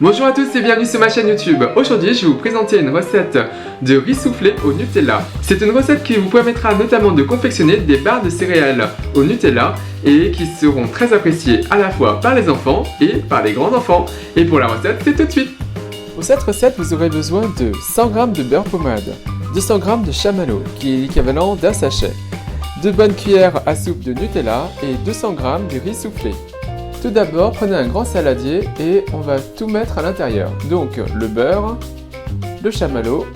Bonjour à tous et bienvenue sur ma chaîne YouTube. Aujourd'hui, je vais vous présenter une recette de riz soufflé au Nutella. C'est une recette qui vous permettra notamment de confectionner des barres de céréales au Nutella et qui seront très appréciées à la fois par les enfants et par les grands enfants. Et pour la recette, c'est tout de suite. Pour cette recette, vous aurez besoin de 100 g de beurre pommade, 200 g de chamallow qui est l'équivalent d'un sachet, 2 bonnes cuillères à soupe de Nutella et 200 g de riz soufflé. Tout d'abord, prenez un grand saladier et on va tout mettre à l'intérieur. Donc le beurre, le chamallow,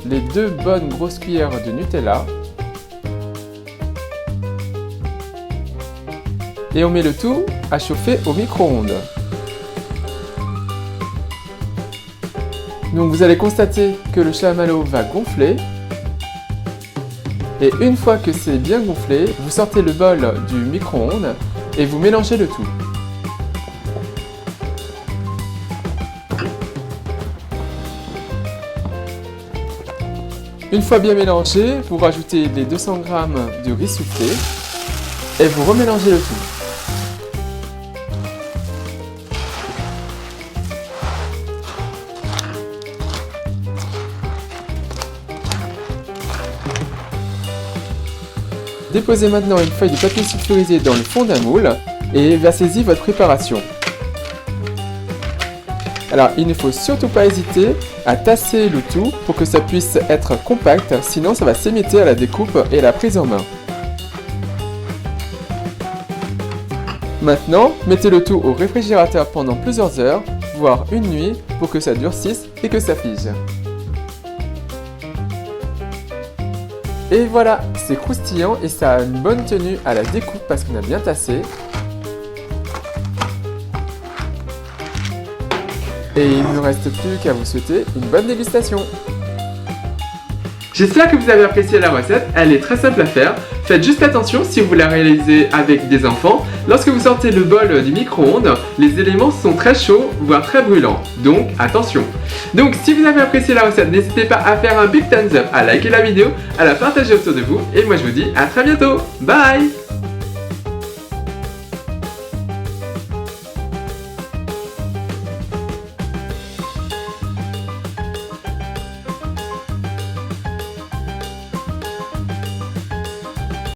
les 2 bonnes grosses cuillères de Nutella et on met le tout à chauffer au micro-ondes. Donc vous allez constater que le chamallow va gonfler. Et une fois que c'est bien gonflé, vous sortez le bol du micro-ondes et vous mélangez le tout. Une fois bien mélangé, vous rajoutez les 200 g de riz soufflé et vous remélangez le tout. Déposez maintenant une feuille de papier sulfurisé dans le fond d'un moule et versez-y votre préparation. Alors, il ne faut surtout pas hésiter à tasser le tout pour que ça puisse être compact, sinon ça va s'émietter à la découpe et à la prise en main. Maintenant, mettez le tout au réfrigérateur pendant plusieurs heures, voire une nuit, pour que ça durcisse et que ça fige. Et voilà, c'est croustillant et ça a une bonne tenue à la découpe parce qu'on a bien tassé. Et il ne me reste plus qu'à vous souhaiter une bonne dégustation. J'espère que vous avez apprécié la recette, elle est très simple à faire. Faites juste attention si vous la réalisez avec des enfants. Lorsque vous sortez le bol du micro-ondes, les éléments sont très chauds, voire très brûlants. Donc attention. Donc si vous avez apprécié la recette, n'hésitez pas à faire un big thumbs up, à liker la vidéo, à la partager autour de vous. Et moi je vous dis à très bientôt. Bye!